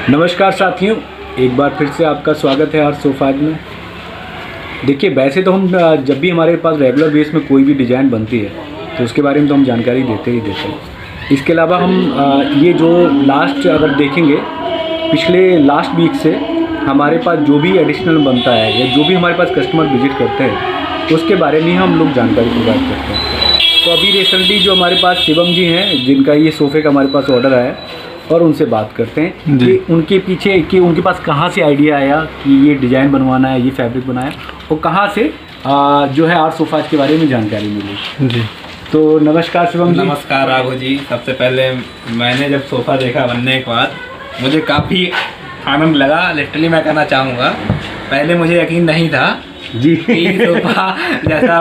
नमस्कार साथियों, एक बार फिर से आपका स्वागत है हर सोफाज में। देखिए, वैसे तो हम जब भी हमारे पास रेगुलर बेस में कोई भी डिज़ाइन बनती है तो उसके बारे में तो हम जानकारी देते ही देते हैं। इसके अलावा हम ये जो लास्ट अगर देखेंगे पिछले लास्ट वीक से हमारे पास जो भी एडिशनल बनता है या जो भी हमारे पास कस्टमर विजिट करते हैं तो उसके बारे में हम लोग जानकारी प्रोवाइड करते हैं। तो अभी रिसेंटली जो हमारे पास शिवम जी हैं जिनका ये सोफ़े का हमारे पास ऑर्डर आया और उनसे बात करते हैं कि उनके पीछे कि उनके पास कहाँ से आइडिया आया कि ये डिज़ाइन बनवाना है, ये फैब्रिक बनाया और कहाँ से जो है आर्ट सोफाज के बारे में जानकारी मिली। जी तो नमस्कार शिवम जी। नमस्कार राघव जी। सबसे पहले मैंने जब सोफ़ा देखा बनने के बाद मुझे काफ़ी आनंद लगा। लिटरली मैं कहना चाहूँगा, पहले मुझे यकीन नहीं था जी सोफा जैसा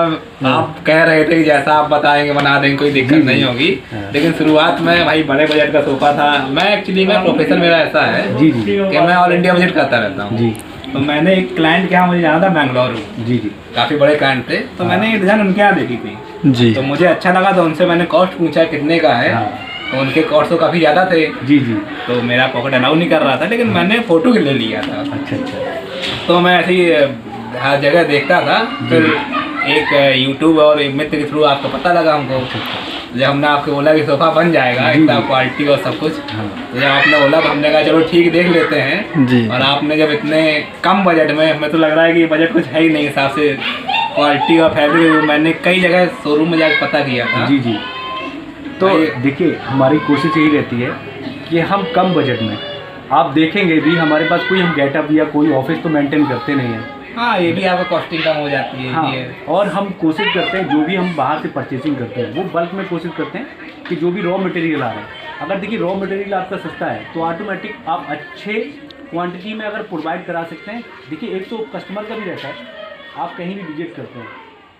आप कह रहे थे कि जैसा आप बताएंगे बना देंगे, कोई दिक्कत नहीं होगी। लेकिन शुरुआत में भाई बड़े बजट का सोफा था। मैं एक्चुअली प्रोफेशन मेरा ऐसा है जी कि मैं ऑल इंडिया विजिट करता रहता हूँ जी। तो मैंने एक क्लाइंट के यहाँ मुझे जाना था बेंगलुरु जी, काफ़ी बड़े क्लाइंट थे। तो मैंने ये डिज़ाइन उनके यहाँ देखी थी जी। तो मुझे अच्छा लगा तो उनसे मैंने कॉस्ट पूछा कितने का है। तो उनके कॉस्ट तो काफ़ी ज़्यादा थे जी। तो मेरा पॉकेट अलाउ नहीं कर रहा था, लेकिन मैंने फ़ोटो के लिए लिया था। अच्छा। तो मैं ऐसे ही हर जगह देखता था। फिर एक यूट्यूब और एक मित्र के थ्रू आपका पता लगा हमको। जब हमने आपको बोला कि सोफ़ा बन जाएगा इतना क्वालिटी और सब कुछ, तो जब आपने बोला तो हमने कहा चलो ठीक देख लेते हैं जी। और आपने जब इतने कम बजट में, हमें तो लग रहा है कि बजट कुछ है ही नहीं हिसाब से क्वालिटी और फैब्रिक, मैंने कई जगह शोरूम में जाकर पता किया था जी। तो देखिए, हमारी कोशिश यही रहती है कि हम कम बजट में, आप देखेंगे भी हमारे पास कोई हम गेटअप या कोई ऑफिस तो मेंटेन करते नहीं हैं। हाँ, ये भी आपका कॉस्टिंग कम हो जाती है। हाँ, और हम कोशिश करते हैं जो भी हम बाहर से परचेसिंग करते हैं वो बल्क में कोशिश करते हैं कि जो भी रॉ मटेरियल आ रहा है, अगर देखिए रॉ मटेरियल आपका सस्ता है तो ऑटोमेटिक आप अच्छे क्वांटिटी में अगर प्रोवाइड करा सकते हैं। देखिए, एक तो कस्टमर का भी रहता है, आप कहीं भी विजिट करते हैं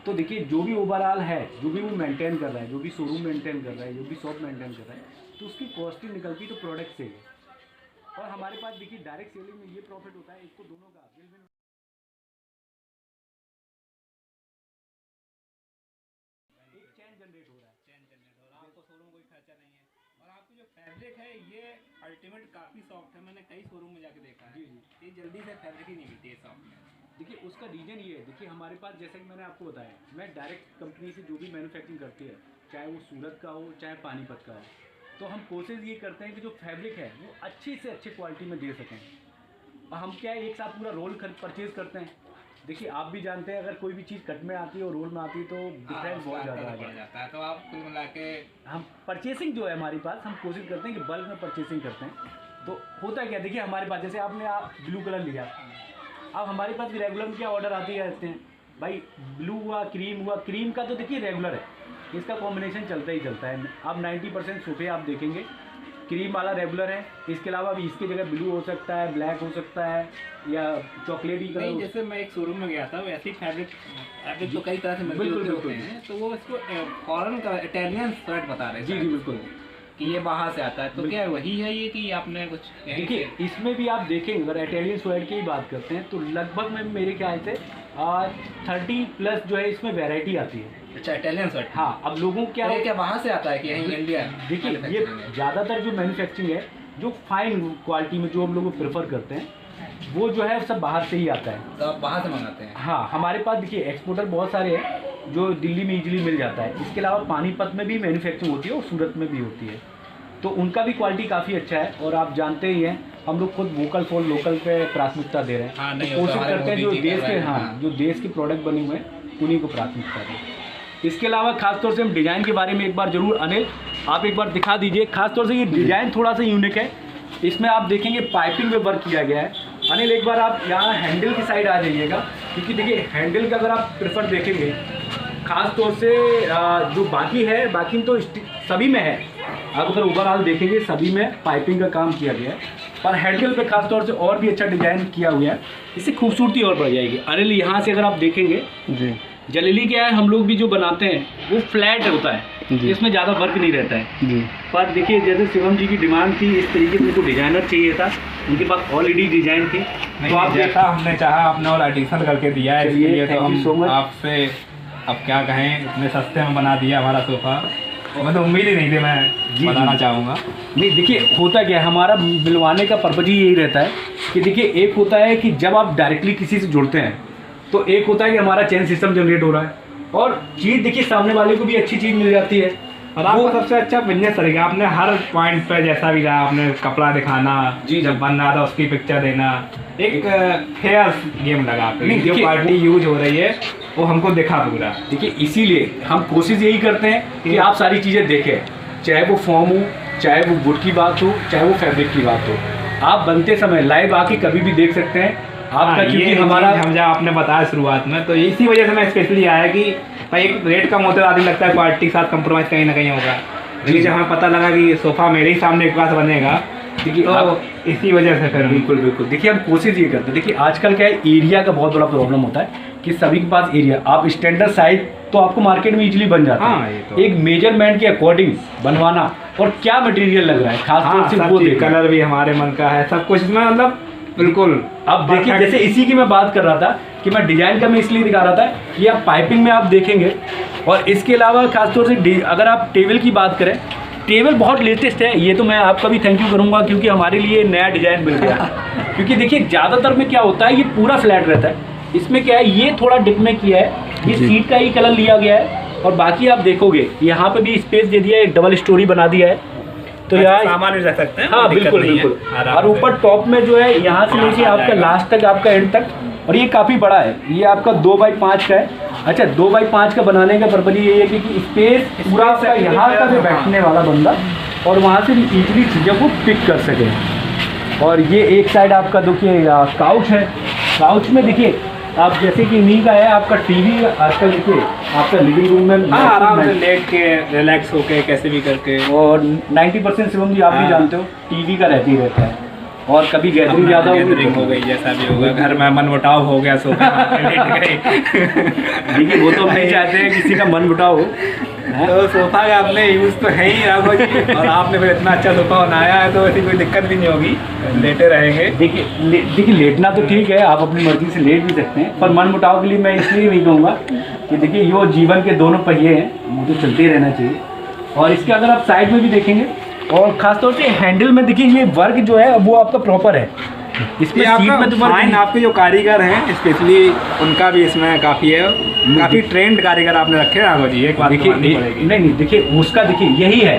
तो देखिए जो भी ओवरऑल है, जो भी वो मेंटेन कर रहा है, जो भी शोरूम मेंटेन कर रहा है, जो भी शॉप मेंटेन कर रहा है, तो उसकी कॉस्टिंग निकलती तो प्रोडक्ट से है। और हमारे पास देखिए डायरेक्ट सेलिंग में ये प्रॉफिट होता है, एक तो दोनों का जनरेट हो रहा है, आपको शोरूम कोई खर्चा नहीं है। और आपकी जो फैब्रिक है ये अल्टीमेट काफ़ी सॉफ्ट है। मैंने कई शोरूम में जाके देखा है जी। ये जल्दी से फैब्रिक ही नहीं मिलती है सॉफ्ट है। देखिए, उसका रीज़न ये है, देखिए हमारे पास जैसे कि मैंने आपको बताया, मैं डायरेक्ट कंपनी से जो भी मैन्युफैक्चरिंग करती है, चाहे वो सूरत का हो चाहे पानीपत का हो, तो हम कोशिश ये करते हैं कि जो फैब्रिक है वो अच्छी से अच्छी क्वालिटी में दे सकें। और हम क्या है, एक साथ पूरा रोल परचेज़ करते हैं। देखिए, आप भी जानते हैं अगर कोई भी चीज़ कट में आती है और रोल में आती है तो डिफरेंस बहुत ज़्यादा आ जाता है। तो आप कुल मिला के हम परचेसिंग जो है हमारे पास, हम कोशिश करते हैं कि बल्क में परचेसिंग करते हैं। तो होता क्या, देखिए हमारे पास जैसे आपने ब्लू कलर लिया, अब हमारे पास भी रेगुलर में क्या ऑर्डर आते ही रहते हैं भाई, ब्लू हुआ, क्रीम का तो देखिए रेगुलर है, इसका कॉम्बिनेशन चलता ही चलता है। आप 90% सोफे आप देखेंगे क्रीम वाला रेगुलर है। इसके अलावा भी इसकी जगह ब्लू हो सकता है, ब्लैक हो सकता है या चॉकलेटी कलर। जैसे मैं एक शोरूम में गया था, वैसे ही फैब्रिक तो कई तरह से मिलते होते हैं। तो वो इसको फॉरेन का इटालियन शर्ट बता रहे हैं जी बिल्कुल कि ये बाहर से आता है। तो क्या वही है ये कि आपने कुछ देखिए इसमें भी आप देखेंगे, अगर इटालियन स्वेड की ही बात करते हैं तो लगभग में मेरे ख्याल से 30+ जो है इसमें वैरायटी आती है। अच्छा, इटालियन स्वेड। हाँ, अब लोगों क्या क्या बाहर से आता है कि यहीं इंडिया? देखिए, ये ज़्यादातर जो मैन्युफैक्चरिंग है, जो फाइन क्वालिटी में जो हम लोग प्रेफर करते हैं वो जो है सब बाहर से ही आता है। तो आप बाहर से मंगाते हैं? हाँ, हमारे पास देखिए एक्सपोर्टर बहुत सारे हैं जो दिल्ली में इजीली मिल जाता है। इसके अलावा पानीपत में भी मैन्युफैक्चरिंग होती है और सूरत में भी होती है, तो उनका भी क्वालिटी काफ़ी अच्छा है। और आप जानते ही हैं हम लोग खुद वोकल फॉर लोकल पे प्राथमिकता दे रहे हैं। हाँ, तो कोशिश करते हैं जो देश के जो देश के प्रोडक्ट बने हुए हैं उन्हीं को प्राथमिकता दें। इसके अलावा खासतौर से हम डिज़ाइन के बारे में एक बार ज़रूर, अनिल आप एक बार दिखा दीजिए। खासतौर से ये डिज़ाइन थोड़ा सा यूनिक है, इसमें आप देखेंगे पाइपिंग में वर्क किया गया है। अनिल एक बार आप यहाँ हैंडल की साइड आ जाइएगा, क्योंकि देखिए हैंडल का अगर आप प्रेफर देखेंगे खास तौर से जो बाकी तो सभी में है, आप अगर ओवरऑल देखेंगे सभी में पाइपिंग का काम किया गया है, पर हैंडल पे खास तौर से और भी अच्छा डिज़ाइन किया हुआ है, इससे खूबसूरती और बढ़ जाएगी। अनिल यहाँ से अगर आप देखेंगे जी, जनरली क्या है हम लोग भी जो बनाते हैं वो फ्लैट होता है, इसमें ज़्यादा वर्क नहीं रहता है जी। पर देखिए जैसे शिवम जी की डिमांड थी, इस तरीके से उनको डिज़ाइनर चाहिए था, उनके पास ऑलरेडी डिज़ाइन थी, तो आप जैसा हमने चाहा आपने और एडिशन करके दिया है, इसलिए तो हम आपसे अब क्या कहें, इतने सस्ते में बना दिया हमारा सोफ़ा। मैं तो उम्मीद ही नहीं थी, मैं बताना चाहूँगा। नहीं देखिए, होता क्या है, हमारा मिलवाने का पर्पज ही यही रहता है कि देखिए, एक होता है कि जब आप डायरेक्टली किसी से जुड़ते हैं, तो एक होता है कि हमारा चैन सिस्टम जनरेट हो रहा है, और चीज़ देखिए सामने वाले को भी अच्छी चीज़ मिल जाती है। और आपको सबसे अच्छा बिजनेस तरीका, आपने हर पॉइंट पे जैसा भी रहा, आपने कपड़ा दिखाना, जब बन रहा था उसकी पिक्चर देना, एक फेयर गेम लगा आपने, जो क्वालिटी यूज हो रही है वो हमको दिखा पूरा। देखिए, इसीलिए हम कोशिश यही करते हैं कि आप सारी चीज़ें देखें, चाहे वो फॉर्म हो, चाहे वो वुड की बात हो, चाहे वो फैब्रिक की बात हो। आप बनते समय लाइव आके कभी भी देख सकते हैं आपका, क्योंकि हमारा हम जब आपने बताया शुरुआत में, तो इसी वजह से मैं स्पेशली आया कि भाई एक रेट कम होते आदमी लगता है क्वालिटी के साथ कंप्रोमाइज़ कहीं ना कहीं होगा। लेकिन जब हमें पता लगा कि सोफ़ा मेरे ही सामने एक बार बनेगा, देखिए तो इसी वजह से फिर बिल्कुल बिल्कुल। देखिए, हम कोशिश ये करते हैं, देखिए आजकल क्या है, एरिया का बहुत बड़ा प्रॉब्लम होता है कि सभी के पास एरिया, आप स्टैंडर्ड साइज तो आपको मार्केट में इजीली बन जाता है, तो एक मेजरमेंट के अकॉर्डिंग बनवाना और क्या मटेरियल लग रहा है, खासतौर से वो कलर भी हमारे मन का है, सब कुछ इसमें मतलब बिल्कुल। अब देखिए, जैसे इसी की मैं बात कर रहा था कि मैं डिजाइन का मैं इसलिए दिखा रहा था कि आप पाइपिंग में आप देखेंगे, और इसके अलावा खासतौर से अगर आप टेबल की बात करें, टेबल बहुत लेटेस्ट है, ये तो मैं आपका भी थैंक यू करूँगा क्योंकि हमारे लिए नया डिज़ाइन मिल गया। क्योंकि देखिए, ज़्यादातर में क्या होता है, ये पूरा फ्लैट रहता है, इसमें क्या है, ये थोड़ा डिप में किया है, ये सीट का ही कलर लिया गया है, और बाकी आप देखोगे यहाँ पे भी स्पेस दे दिया है, एक डबल स्टोरी बना दिया है, तो यहाँ सामान भी रख सकते हैं। हाँ बिल्कुल बिल्कुल। और ऊपर टॉप में जो है, यहाँ से लेके आपका लास्ट तक, आपका एंड तक, और ये काफ़ी बड़ा है, ये आपका 2x5 का है। अच्छा, 2x5 का बनाने का पर्पज ये है कि स्पेस पूरा आपका यहाँ का भी बैठने वाला बंदा, और वहाँ से भी इजीली चीज़ों को पिक कर सके। और ये एक साइड आपका देखिए काउच है, काउच में देखिए आप जैसे कि इन्हीं का है आपका टीवी, आजकल देखिए आपका लिविंग रूम में आराम से लेट के रिलैक्स होके कैसे भी करके, और 90% शिवम जी आप भी जानते हो टीवी का रहते ही रहता है, और कभी गैदरिंग ज़्यादा हो गई, जैसा भी होगा, घर में मन मुटाव हो गया, सोफे देखिए वो तो हम नहीं चाहते हैं किसी का मन मुटाव हो, तो सोफा का आपने यूज़ तो है ही राघव जी, और आपने फिर इतना अच्छा सोफा बनाया है, तो ऐसी कोई दिक्कत भी नहीं होगी, लेटे रहेंगे। देखिए लेटना तो ठीक है, आप अपनी मर्जी से लेट भी सकते हैं, पर मन मुटाव के लिए मैं इसलिए नहीं कहूँगा कि देखिए ये जीवन के दोनों पहिए हैं, वो तो चलते ही रहना चाहिए। और इसके अगर आप साइड में भी देखेंगे, और खासतौर से हैंडल में देखिए, ये वर्क जो है वो आपका प्रॉपर है, इसमें सीट में तो फाइन। आपके जो कारीगर हैं स्पेशली, उनका भी इसमें काफ़ी है, काफ़ी ट्रेंड कारीगर आपने रखे हैं राघव जी, एक बात देखिए नहीं देखिए उसका देखिए यही है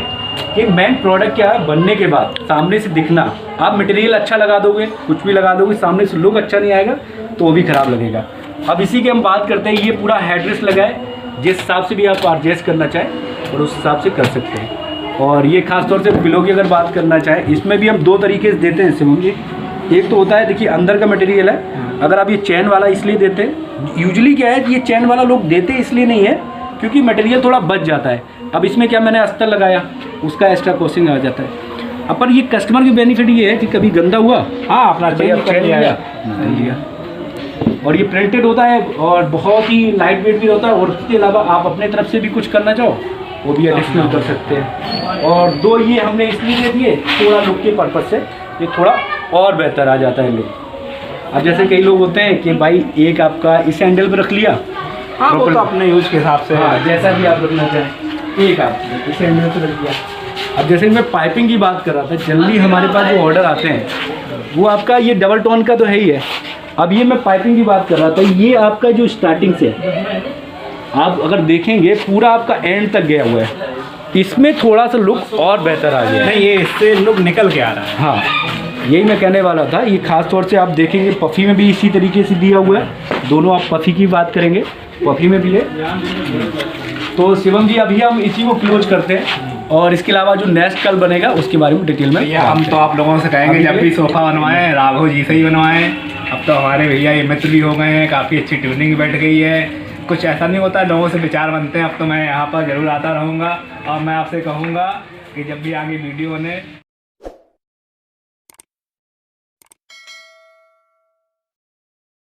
कि मेन प्रोडक्ट क्या है, बनने के बाद सामने से दिखना, आप मटेरियल अच्छा लगा दोगे, कुछ भी लगा दोगे, सामने से लुक अच्छा नहीं आएगा तो वो भी ख़राब लगेगा। अब इसी की हम बात करते हैं, ये पूरा हेडरेस्ट लगा है, जिस हिसाब से भी आप एडजस्ट करना चाहें और उस हिसाब से कर सकते हैं। और ये खासतौर से पिलो की अगर बात करना चाहें, इसमें भी हम दो तरीके से देते हैं शिवम जी। एक तो होता है देखिए अंदर का मटेरियल है, अगर आप ये चैन वाला इसलिए देते हैं, यूजुअली क्या है कि ये चैन वाला लोग देते इसलिए नहीं है क्योंकि मटेरियल थोड़ा बच जाता है। अब इसमें क्या मैंने अस्तर लगाया, उसका एक्स्ट्रा कॉस्टिंग आ जाता है। अब पर ये कस्टमर की बेनिफिट ये है कि कभी गंदा हुआ, हाँ अपना चेन लिया, और ये प्रिंटेड होता है और बहुत ही लाइट वेट भी होता है, और इसके अलावा आप अपने तरफ से भी कुछ करना चाहो वो भी एडिशनल कर सकते हैं। और दो ये हमने इसलिए दे दिए थोड़ा लुक के पर्पज से, ये थोड़ा और बेहतर आ जाता है लुक। अब जैसे कई लोग होते हैं कि भाई एक आपका इस एंगल पे रख लिया, हाँ वो तो अपने यूज के हिसाब से, हाँ जैसा भी आप रखना चाहें, एक आप इस एंगल पे रख दिया। अब जैसे मैं पाइपिंग की बात कर रहा था, जल्दी हमारे पास जो ऑर्डर आते हैं वो आपका ये डबल टोन का तो है ही है। अब ये मैं पाइपिंग की बात कर रहा था, ये आपका जो स्टार्टिंग से आप अगर देखेंगे पूरा आपका एंड तक गया हुआ है, इसमें थोड़ा सा लुक और बेहतर आ गया। नहीं ये इससे लुक निकल के आ रहा है। हाँ यही मैं कहने वाला था। ये खास तौर से आप देखेंगे पफ़ी में भी इसी तरीके से दिया हुआ है, दोनों आप पफ़ी की बात करेंगे पफ़ी में भी है। तो शिवम जी अभी हम इसी को क्लोज करते हैं, और इसके अलावा जो नेक्स्ट कल बनेगा उसके बारे में डिटेल में हम तो आप लोगों से कहेंगे जब भी सोफ़ा बनवाएं राघव जी से ही बनवाएं। अब तो हमारे भैया ये मित्र भी हो गए हैं, काफ़ी अच्छी ट्यूनिंग बैठ गई है, कुछ ऐसा नहीं होता, लोगों से विचार बनते हैं। अब तो मैं यहाँ पर ज़रूर आता रहूँगा, और मैं आपसे कहूँगा कि जब भी आगे वीडियो बने